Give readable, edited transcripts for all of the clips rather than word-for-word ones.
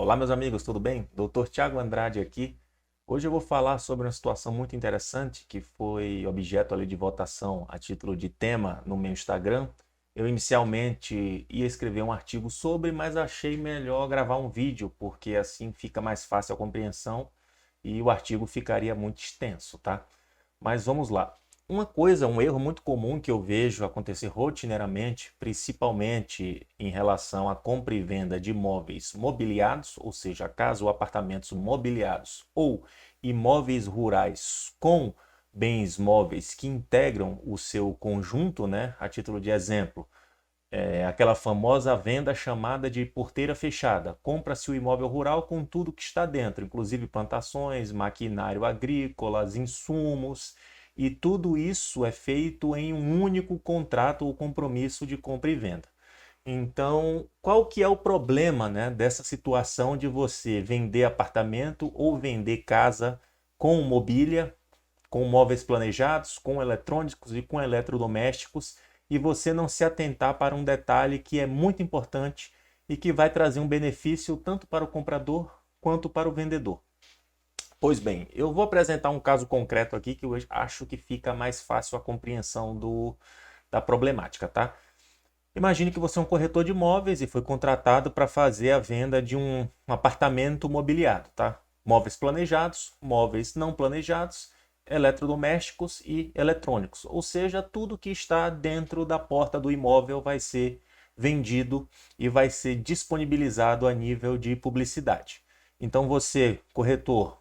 Olá, meus amigos, tudo bem? Doutor Tiago Andrade aqui. Hoje eu vou falar sobre uma situação muito interessante que foi objeto ali de votação a título de tema no meu Instagram. Eu inicialmente ia escrever um artigo sobre, mas achei melhor gravar um vídeo, porque assim fica mais fácil a compreensão e o artigo ficaria muito extenso, tá? Mas vamos lá. Uma coisa, um erro muito comum que eu vejo acontecer rotineiramente, principalmente em relação à compra e venda de imóveis mobiliados, ou seja, casa ou apartamentos mobiliados, ou imóveis rurais com bens móveis que integram o seu conjunto, né? A título de exemplo, aquela famosa venda chamada de porteira fechada. Compra-se o imóvel rural com tudo que está dentro, inclusive plantações, maquinário agrícola, insumos, e tudo isso é feito em um único contrato ou compromisso de compra e venda. Então, qual que é o problema, né, dessa situação de você vender apartamento ou vender casa com mobília, com móveis planejados, com eletrônicos e com eletrodomésticos, e você não se atentar para um detalhe que é muito importante e que vai trazer um benefício tanto para o comprador quanto para o vendedor? Pois bem, eu vou apresentar um caso concreto aqui que eu acho que fica mais fácil a compreensão da problemática, tá? Imagine que você é um corretor de imóveis e foi contratado para fazer a venda de um apartamento mobiliado, tá? Móveis planejados, móveis não planejados, eletrodomésticos e eletrônicos. Ou seja, tudo que está dentro da porta do imóvel vai ser vendido e vai ser disponibilizado a nível de publicidade. Então você, corretor,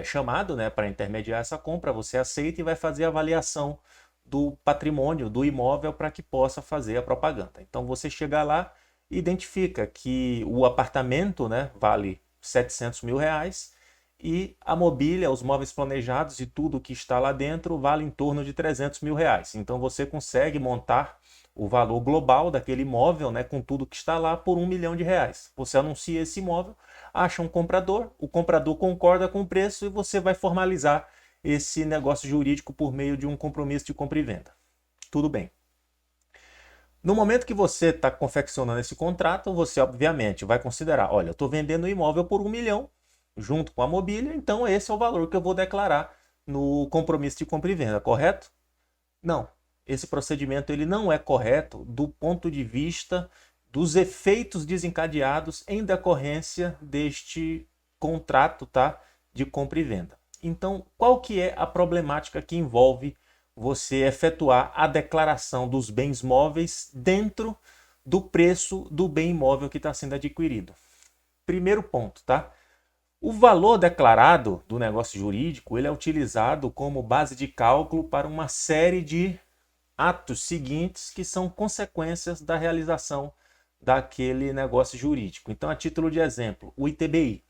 chamado, né, para intermediar essa compra, você aceita e vai fazer a avaliação do patrimônio do imóvel para que possa fazer a propaganda. Então você chega lá e identifica que o apartamento, né, vale 700 mil reais e a mobília, os móveis planejados e tudo que está lá dentro vale em torno de 300 mil reais. Então você consegue montar o valor global daquele imóvel, né, com tudo que está lá, por R$ 1 milhão. Você anuncia esse imóvel, acha um comprador, o comprador concorda com o preço e você vai formalizar esse negócio jurídico por meio de um compromisso de compra e venda. Tudo bem. No momento que você está confeccionando esse contrato, você obviamente vai considerar, olha, eu estou vendendo o imóvel por 1 milhão, junto com a mobília, então esse é o valor que eu vou declarar no compromisso de compra e venda, correto? Não. Esse procedimento ele não é correto do ponto de vista dos efeitos desencadeados em decorrência deste contrato, tá, de compra e venda. Então, qual que é a problemática que envolve você efetuar a declaração dos bens móveis dentro do preço do bem imóvel que está sendo adquirido? Primeiro ponto, tá? O valor declarado do negócio jurídico ele é utilizado como base de cálculo para uma série de atos seguintes que são consequências da realização daquele negócio jurídico. Então, a título de exemplo, o ITBI.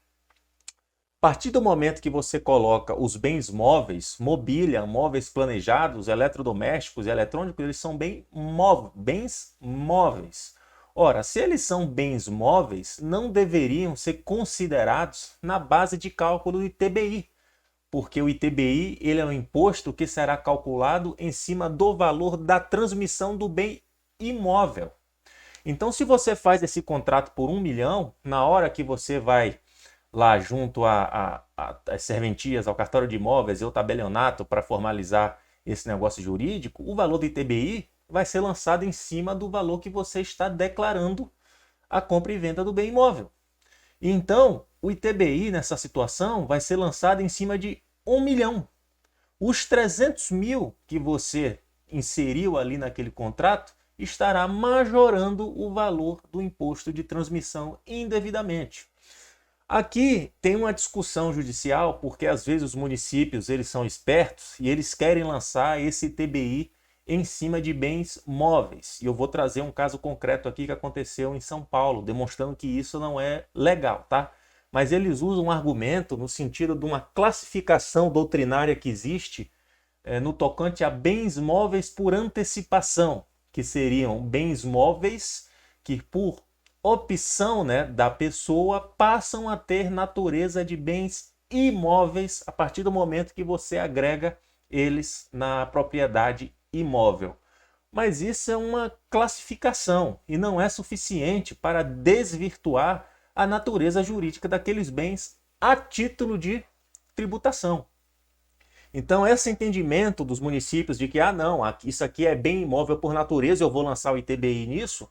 A partir do momento que você coloca os bens móveis, mobília, móveis planejados, eletrodomésticos e eletrônicos, eles são bens móveis. Ora, se eles são bens móveis, não deveriam ser considerados na base de cálculo do ITBI, porque o ITBI ele é um imposto que será calculado em cima do valor da transmissão do bem imóvel. Então, se você faz esse contrato por 1 milhão, na hora que você vai lá junto às serventias, ao cartório de imóveis e ao tabelionato para formalizar esse negócio jurídico, o valor do ITBI vai ser lançado em cima do valor que você está declarando a compra e venda do bem imóvel. Então, o ITBI nessa situação vai ser lançado em cima de 1 milhão. Os 300 mil que você inseriu ali naquele contrato estará majorando o valor do imposto de transmissão indevidamente. Aqui tem uma discussão judicial, porque às vezes os municípios eles são espertos e eles querem lançar esse ITBI em cima de bens móveis. E eu vou trazer um caso concreto aqui que aconteceu em São Paulo, demonstrando que isso não é legal, tá? Mas eles usam um argumento no sentido de uma classificação doutrinária que existe no tocante a bens móveis por antecipação, que seriam bens móveis que por opção, né, da pessoa passam a ter natureza de bens imóveis a partir do momento que você agrega eles na propriedade imóvel. Mas isso é uma classificação e não é suficiente para desvirtuar a natureza jurídica daqueles bens a título de tributação. Então, esse entendimento dos municípios de que, não, isso aqui é bem imóvel por natureza, eu vou lançar o ITBI nisso,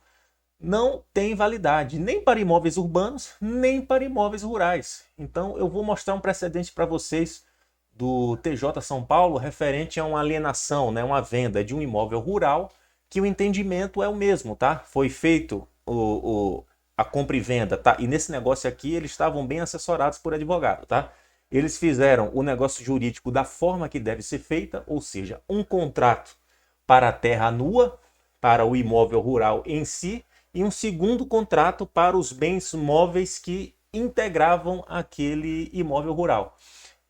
não tem validade, nem para imóveis urbanos, nem para imóveis rurais. Então, eu vou mostrar um precedente para vocês do TJ São Paulo referente a uma alienação, né, uma venda de um imóvel rural, que o entendimento é o mesmo, tá? Foi feito a compra e venda, tá? E nesse negócio aqui, eles estavam bem assessorados por advogado, tá? Eles fizeram o negócio jurídico da forma que deve ser feita, ou seja, um contrato para a terra nua, para o imóvel rural em si, e um segundo contrato para os bens móveis que integravam aquele imóvel rural.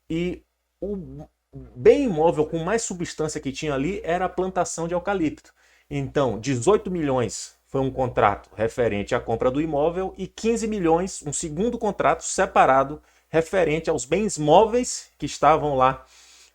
E o bem imóvel com mais substância que tinha ali era a plantação de eucalipto. Então, 18 milhões foi um contrato referente à compra do imóvel e 15 milhões, um segundo contrato separado referente aos bens móveis que estavam lá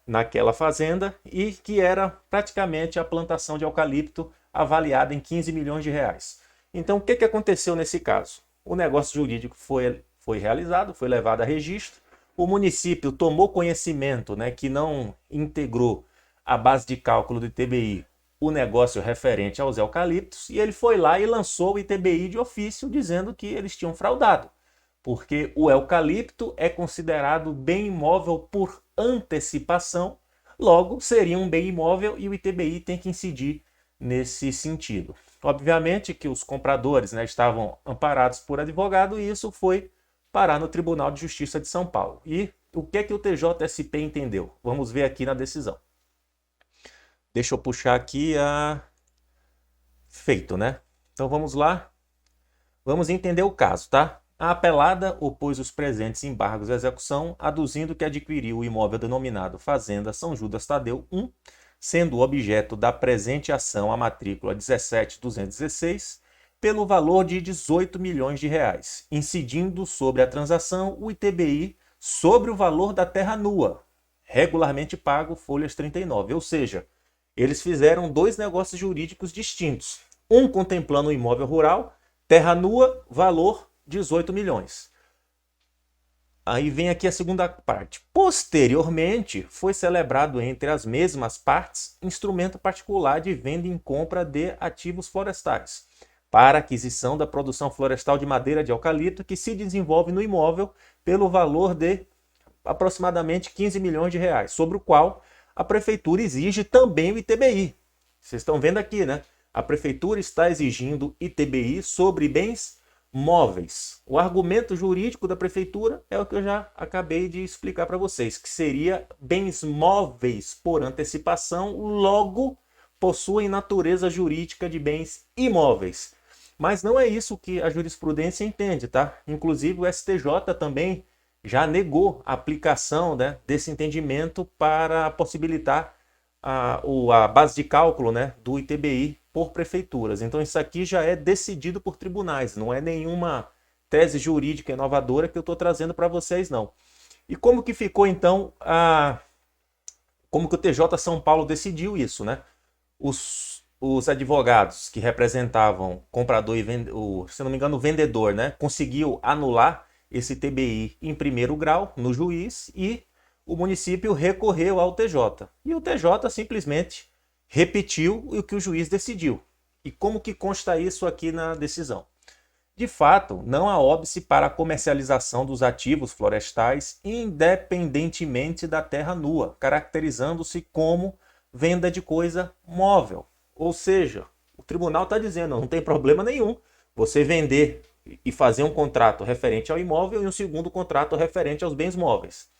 naquela fazenda e que era praticamente a plantação de eucalipto avaliada em 15 milhões de reais. Então, o que aconteceu nesse caso? O negócio jurídico foi realizado, foi levado a registro, o município tomou conhecimento, né, que não integrou a base de cálculo do ITBI o negócio referente aos eucaliptos e ele foi lá e lançou o ITBI de ofício dizendo que eles tinham fraudado, porque o eucalipto é considerado bem imóvel por antecipação, logo seria um bem imóvel e o ITBI tem que incidir nesse sentido. Obviamente que os compradores, né, estavam amparados por advogado e isso foi parar no Tribunal de Justiça de São Paulo. E o que o TJSP entendeu? Vamos ver aqui na decisão. Deixa eu puxar aqui a... Feito, né? Então vamos lá. Vamos entender o caso, tá? A apelada opôs os presentes embargos à execução, aduzindo que adquiriu o imóvel denominado Fazenda São Judas Tadeu 1, sendo o objeto da presente ação a matrícula 17.216, pelo valor de 18 milhões de reais, incidindo sobre a transação o ITBI sobre o valor da terra nua, regularmente pago folhas 39, ou seja, eles fizeram dois negócios jurídicos distintos, um contemplando o imóvel rural, terra nua, valor 18 milhões. Aí vem aqui a segunda parte. Posteriormente, foi celebrado entre as mesmas partes instrumento particular de venda e compra de ativos florestais, para aquisição da produção florestal de madeira de eucalipto que se desenvolve no imóvel pelo valor de aproximadamente 15 milhões de reais, sobre o qual a prefeitura exige também o ITBI. Vocês estão vendo aqui, né? A prefeitura está exigindo ITBI sobre bens móveis. O argumento jurídico da prefeitura é o que eu já acabei de explicar para vocês, que seria bens móveis por antecipação, logo possuem natureza jurídica de bens imóveis. Mas não é isso que a jurisprudência entende, tá? Inclusive o STJ também já negou a aplicação, né, desse entendimento para possibilitar a base de cálculo, né, do ITBI por prefeituras. Então isso aqui já é decidido por tribunais, não é nenhuma tese jurídica inovadora que eu estou trazendo para vocês, não. E como que ficou então como que o TJ São Paulo decidiu isso, né? Os advogados que representavam comprador e se não me engano o vendedor, né, conseguiu anular esse TBI em primeiro grau no juiz e o município recorreu ao TJ. E o TJ simplesmente repetiu o que o juiz decidiu. E como que consta isso aqui na decisão? De fato, não há óbice para a comercialização dos ativos florestais independentemente da terra nua, caracterizando-se como venda de coisa móvel. Ou seja, o tribunal está dizendo, não tem problema nenhum você vender e fazer um contrato referente ao imóvel e um segundo contrato referente aos bens móveis.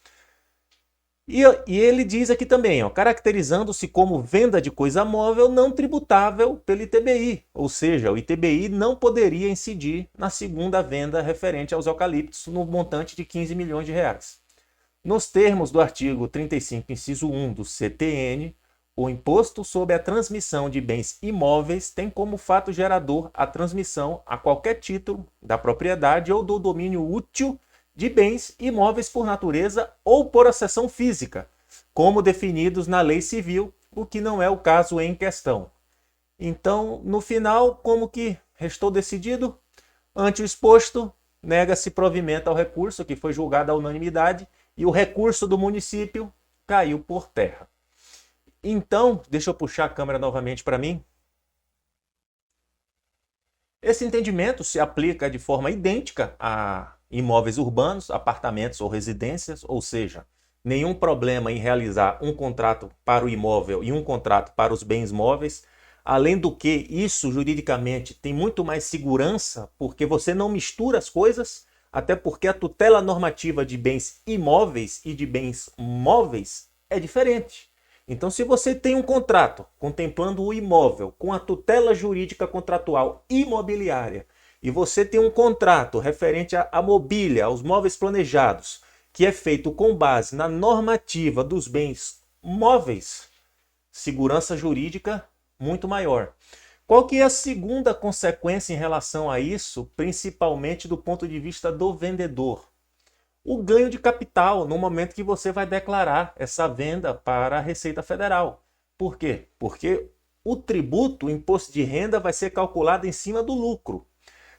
E ele diz aqui também, caracterizando-se como venda de coisa móvel não tributável pelo ITBI, ou seja, o ITBI não poderia incidir na segunda venda referente aos eucaliptos no montante de 15 milhões de reais. Nos termos do artigo 35, inciso 1 do CTN, o imposto sobre a transmissão de bens imóveis tem como fato gerador a transmissão a qualquer título da propriedade ou do domínio útil de bens imóveis por natureza ou por acessão física, como definidos na lei civil, o que não é o caso em questão. Então, no final, como que restou decidido? Ante o exposto, nega-se provimento ao recurso, que foi julgado à unanimidade, e o recurso do município caiu por terra. Então, deixa eu puxar a câmera novamente para mim. Esse entendimento se aplica de forma idêntica a imóveis urbanos, apartamentos ou residências, ou seja, nenhum problema em realizar um contrato para o imóvel e um contrato para os bens móveis. Além do que, isso juridicamente tem muito mais segurança, porque você não mistura as coisas, até porque a tutela normativa de bens imóveis e de bens móveis é diferente. Então, se você tem um contrato contemplando o imóvel com a tutela jurídica contratual imobiliária e você tem um contrato referente à mobília, aos móveis planejados, que é feito com base na normativa dos bens móveis, segurança jurídica muito maior. Qual que é a segunda consequência em relação a isso, principalmente do ponto de vista do vendedor? O ganho de capital no momento que você vai declarar essa venda para a Receita Federal. Por quê? Porque o tributo, o imposto de renda, vai ser calculado em cima do lucro.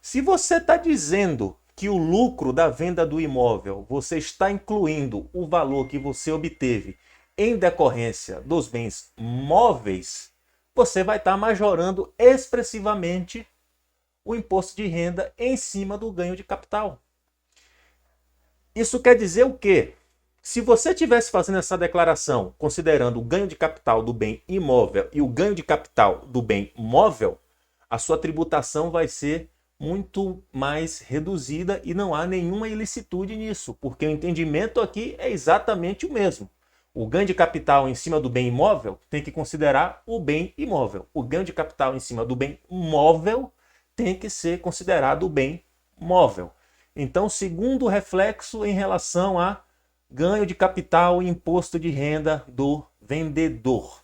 Se você está dizendo que o lucro da venda do imóvel, você está incluindo o valor que você obteve em decorrência dos bens móveis, você vai estar majorando expressivamente o imposto de renda em cima do ganho de capital. Isso quer dizer o quê? Se você estivesse fazendo essa declaração considerando o ganho de capital do bem imóvel e o ganho de capital do bem móvel, a sua tributação vai ser muito mais reduzida e não há nenhuma ilicitude nisso, porque o entendimento aqui é exatamente o mesmo. O ganho de capital em cima do bem imóvel tem que considerar o bem imóvel. O ganho de capital em cima do bem móvel tem que ser considerado o bem móvel. Então, segundo reflexo em relação a ganho de capital e imposto de renda do vendedor.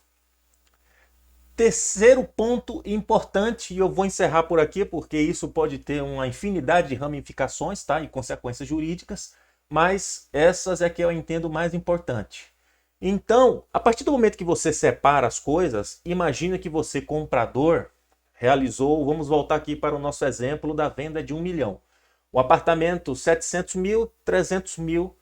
Terceiro ponto importante, e eu vou encerrar por aqui, porque isso pode ter uma infinidade de ramificações, tá? E consequências jurídicas, mas essas é que eu entendo mais importante. Então, a partir do momento que você separa as coisas, imagina que você, comprador, realizou, vamos voltar aqui para o nosso exemplo da venda de 1 milhão. O apartamento 700 mil, 300 mil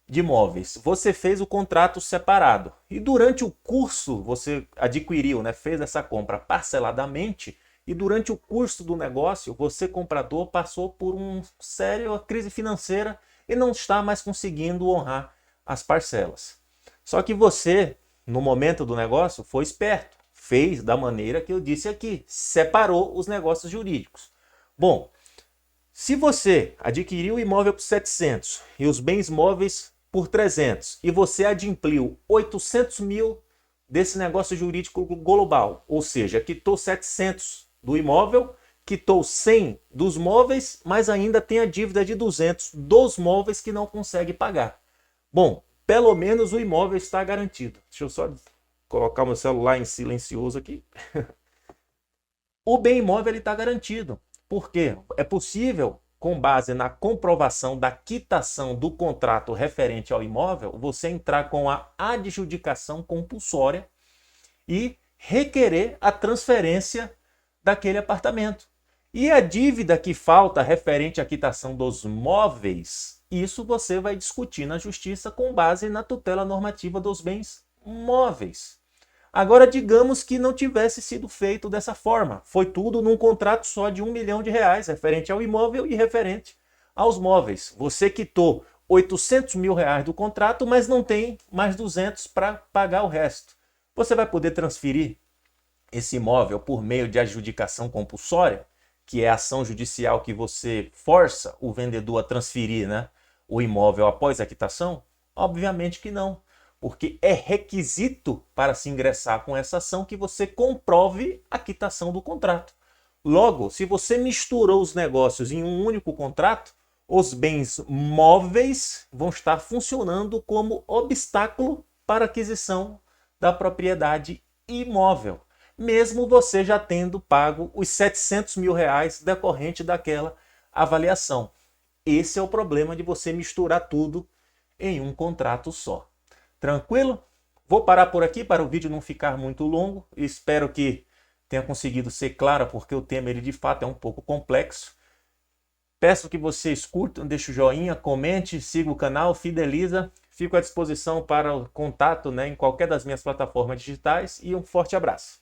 de imóveis. Você fez o contrato separado e durante o curso você adquiriu, né, fez essa compra parceladamente e durante o curso do negócio você, comprador, passou por uma séria crise financeira e não está mais conseguindo honrar as parcelas. Só que você, no momento do negócio, foi esperto, fez da maneira que eu disse aqui, separou os negócios jurídicos. Bom, se você adquiriu o imóvel por 700 e os bens móveis por 300 e você adimpliu 800 mil desse negócio jurídico global, ou seja, quitou 700 do imóvel, quitou 100 dos móveis, mas ainda tem a dívida de 200 dos móveis que não consegue pagar. Bom, pelo menos o imóvel está garantido. Deixa eu só colocar o meu celular em silencioso aqui. O bem imóvel está garantido. Por quê? É possível, com base na comprovação da quitação do contrato referente ao imóvel, você entrar com a adjudicação compulsória e requerer a transferência daquele apartamento. E a dívida que falta referente à quitação dos móveis, isso você vai discutir na justiça com base na tutela normativa dos bens móveis. Agora, digamos que não tivesse sido feito dessa forma. Foi tudo num contrato só de R$1 milhão, referente ao imóvel e referente aos móveis. Você quitou R$800 mil do contrato, mas não tem mais 200 para pagar o resto. Você vai poder transferir esse imóvel por meio de adjudicação compulsória, que é a ação judicial que você força o vendedor a transferir, né, o imóvel após a quitação? Obviamente que não. Porque é requisito para se ingressar com essa ação que você comprove a quitação do contrato. Logo, se você misturou os negócios em um único contrato, os bens móveis vão estar funcionando como obstáculo para a aquisição da propriedade imóvel, mesmo você já tendo pago os R$700 mil decorrente daquela avaliação. Esse é o problema de você misturar tudo em um contrato só. Tranquilo? Vou parar por aqui para o vídeo não ficar muito longo. Espero que tenha conseguido ser claro, porque o tema ele de fato é um pouco complexo. Peço que vocês curtam, deixem o joinha, comente, siga o canal, fideliza. Fico à disposição para o contato, né, em qualquer das minhas plataformas digitais e um forte abraço.